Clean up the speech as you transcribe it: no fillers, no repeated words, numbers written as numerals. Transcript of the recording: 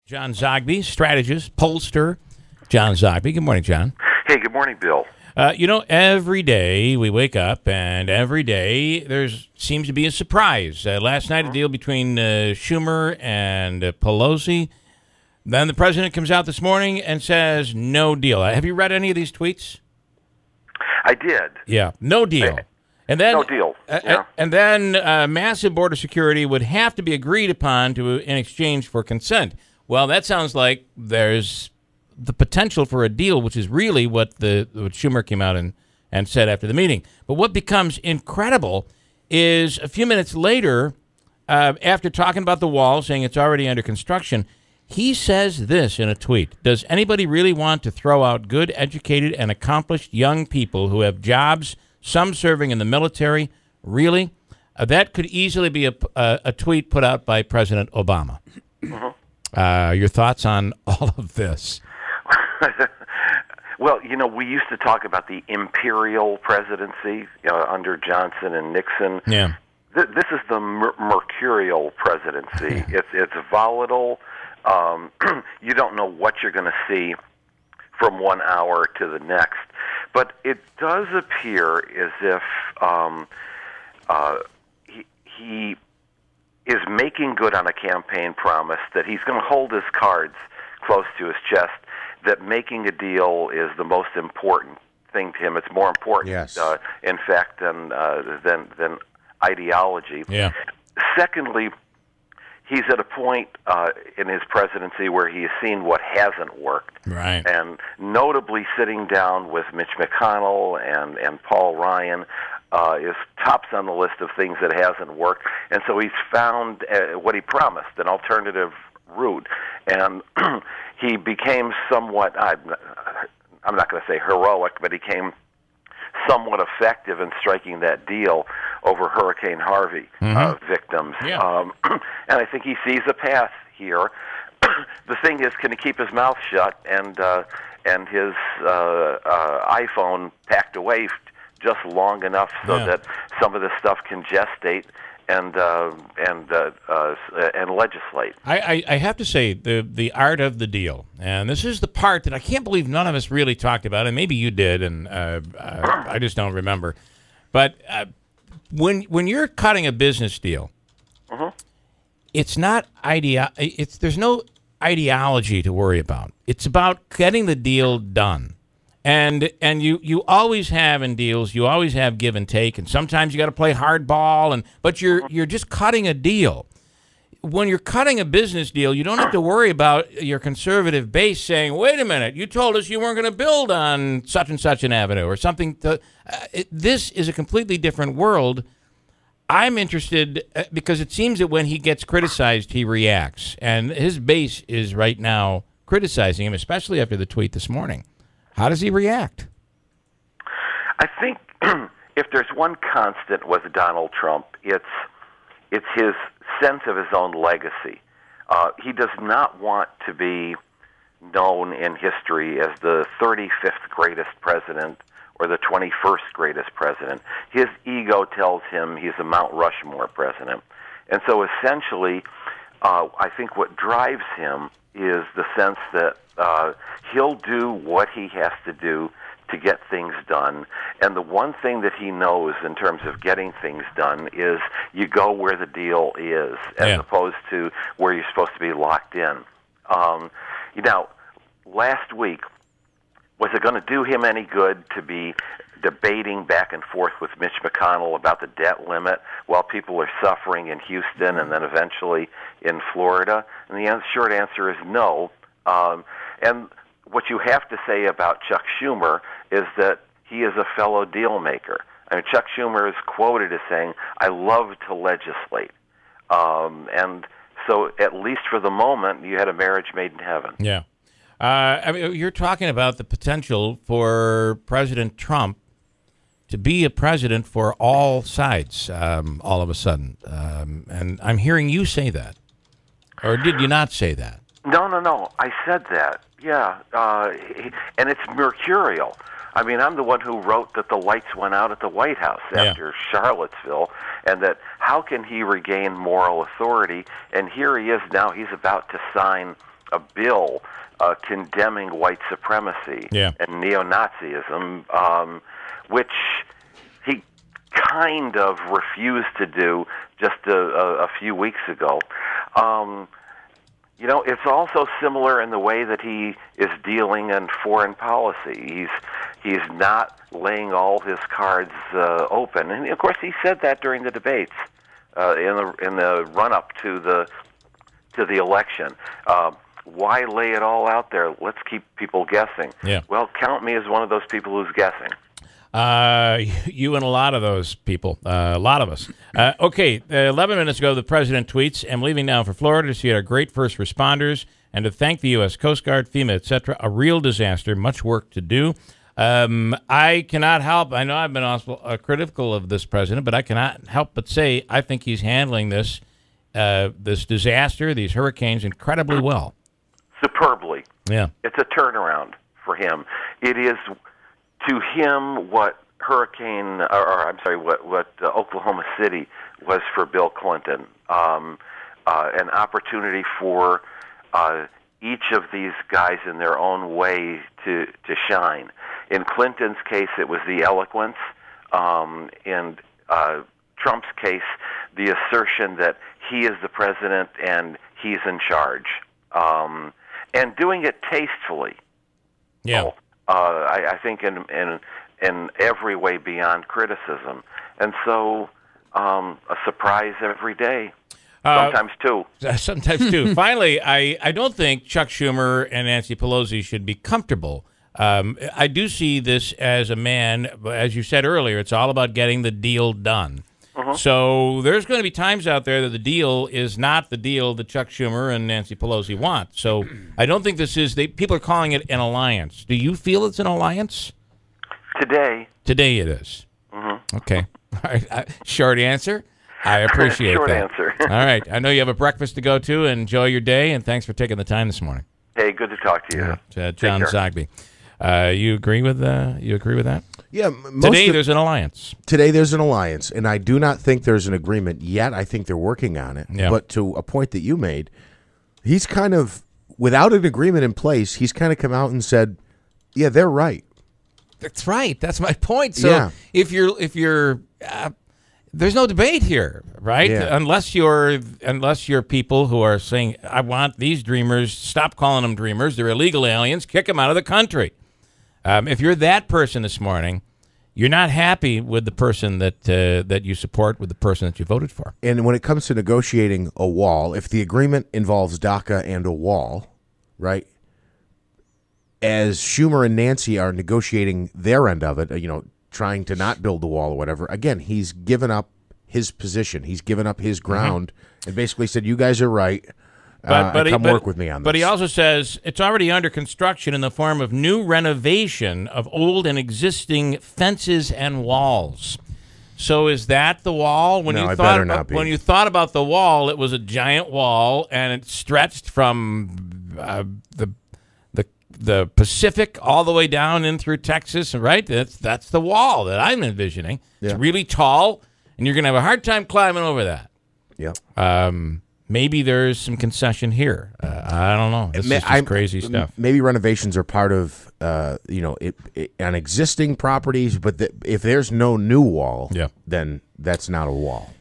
John Zogby, strategist, pollster. John Zogby. Good morning, John. Hey, good morning, Bill. Every day we wake up, and every day there seems to be a surprise. Last night, a deal between Schumer and Pelosi. Then the president comes out this morning and says, no deal. Have you read any of these tweets? I did. Yeah, no deal. And then, no deal. Yeah. And then massive border security would have to be agreed upon in exchange for consent. Well, that sounds like there's the potential for a deal, which is really what Schumer came out and said after the meeting. But what becomes incredible is a few minutes later, after talking about the wall, saying it's already under construction, he says this in a tweet. Does anybody really want to throw out good, educated, and accomplished young people who have jobs, some serving in the military? Really? That could easily be a tweet put out by President Obama. Your thoughts on all of this? Well, we used to talk about the imperial presidency under Johnson and Nixon. Yeah. This is the mercurial presidency. It's volatile. You don't know what you're going to see from 1 hour to the next. But it does appear as if he is making good on a campaign promise that he's going to hold his cards close to his chest, that making a deal is the most important thing to him. It's more important, yes. In fact, than ideology. Yeah. Secondly, he's at a point in his presidency where he has seen what hasn't worked. Right. And notably sitting down with Mitch McConnell and Paul Ryan is tops on the list of things that hasn't worked. And so he's found what he promised, an alternative route. And he became somewhat, I'm not going to say heroic, but he came somewhat effective in striking that deal over Hurricane Harvey victims. Yeah. And I think he sees a path here. The thing is, can he keep his mouth shut and his iPhone packed away just long enough so that some of this stuff can gestate and legislate? I have to say, the art of the deal, and this is the part that I can't believe none of us really talked about, and maybe you did, and I just don't remember. But when you're cutting a business deal, it's not there's no ideology to worry about. It's about getting the deal done. And you always have in deals, you always have give and take, and sometimes you got to play hardball, but you're just cutting a deal. When you're cutting a business deal, you don't have to worry about your conservative base saying, "Wait a minute, you told us you weren't going to build on such and such an avenue or something." This is a completely different world. I'm interested because it seems that when he gets criticized, he reacts, and his base is right now criticizing him, especially after the tweet this morning. How does he react? I think if there's one constant with Donald Trump, it's his sense of his own legacy. He does not want to be known in history as the 35th greatest president or the 21st greatest president. His ego tells him he's a Mount Rushmore president. And so essentially, I think what drives him is the sense that he'll do what he has to do to get things done. And the one thing that he knows in terms of getting things done is you go where the deal is as opposed to where you're supposed to be locked in. Last week, was it going to do him any good to be debating back and forth with Mitch McConnell about the debt limit while people are suffering in Houston and then eventually in Florida? And the short answer is no. And what you have to say about Chuck Schumer is that he is a fellow deal maker. I mean, Chuck Schumer is quoted as saying, "I love to legislate." And so at least for the moment, you had a marriage made in heaven. Yeah. You're talking about the potential for President Trump to be a president for all sides all of a sudden. And I'm hearing you say that. Or did you not say that? No. I said that. Yeah. And it's mercurial. I mean, I'm the one who wrote that the lights went out at the White House after Charlottesville, and that how can he regain moral authority? And here he is now. He's about to sign a bill condemning white supremacy and neo-Nazism, which he kind of refused to do just a few weeks ago. You know, it's also similar in the way that he is dealing in foreign policy. He's not laying all his cards open, and of course he said that during the debates in the run-up to the election. Why lay it all out there? Let's keep people guessing. Yeah. Well, count me as one of those people who's guessing. You and a lot of those people, a lot of us. Okay, 11 minutes ago, the president tweets, "I'm leaving now for Florida to see our great first responders and to thank the U.S. Coast Guard, FEMA, etc. A real disaster, much work to do." I cannot help, I know I've been also critical of this president, but I cannot help but say I think he's handling this disaster, these hurricanes, incredibly well. Superbly. Yeah. It's a turnaround for him. It is to him what Oklahoma City was for Bill Clinton, an opportunity for each of these guys in their own way to shine. In Clinton's case, it was the eloquence. In Trump's case, the assertion that he is the president and he's in charge, and doing it tastefully. Yeah. I think in every way beyond criticism, and so a surprise every day. Sometimes two. Sometimes two. Finally, I don't think Chuck Schumer and Nancy Pelosi should be comfortable. I do see this as a man, as you said earlier, it's all about getting the deal done. So there's going to be times out there that the deal is not the deal that Chuck Schumer and Nancy Pelosi want. So I don't think this is, people are calling it an alliance. Do you feel it's an alliance? Today. Today it is. Okay. All right. Short answer. I appreciate Short that. answer. All right. I know you have a breakfast to go to. Enjoy your day, and thanks for taking the time this morning. Hey, good to talk to you. John Zogby. You agree with that? Yeah. Today there's an alliance. Today there's an alliance, and I do not think there's an agreement yet. I think they're working on it. Yeah. But to a point that you made, he's kind of, without an agreement in place, he's kind of come out and said, yeah, they're right. That's right. That's my point. So if you're there's no debate here, right? Yeah. Unless you're people who are saying, I want these dreamers, stop calling them dreamers, they're illegal aliens, kick them out of the country. If you're that person this morning, you're not happy with the person that you support, with the person that you voted for. And when it comes to negotiating a wall, if the agreement involves DACA and a wall, right, as Schumer and Nancy are negotiating their end of it, trying to not build the wall or whatever, again, he's given up his position. He's given up his ground and basically said, you guys are right. Come work with me on this. But he also says it's already under construction in the form of new renovation of old and existing fences and walls. So is that the wall? When you thought about the wall, it was a giant wall, and it stretched from the Pacific all the way down in through Texas, right? That's the wall that I'm envisioning. Yeah. It's really tall, and you're going to have a hard time climbing over that. Yeah. Maybe there's some concession here. I don't know. This is just crazy stuff. Maybe renovations are part of, on existing properties, but if there's no new wall, then that's not a wall.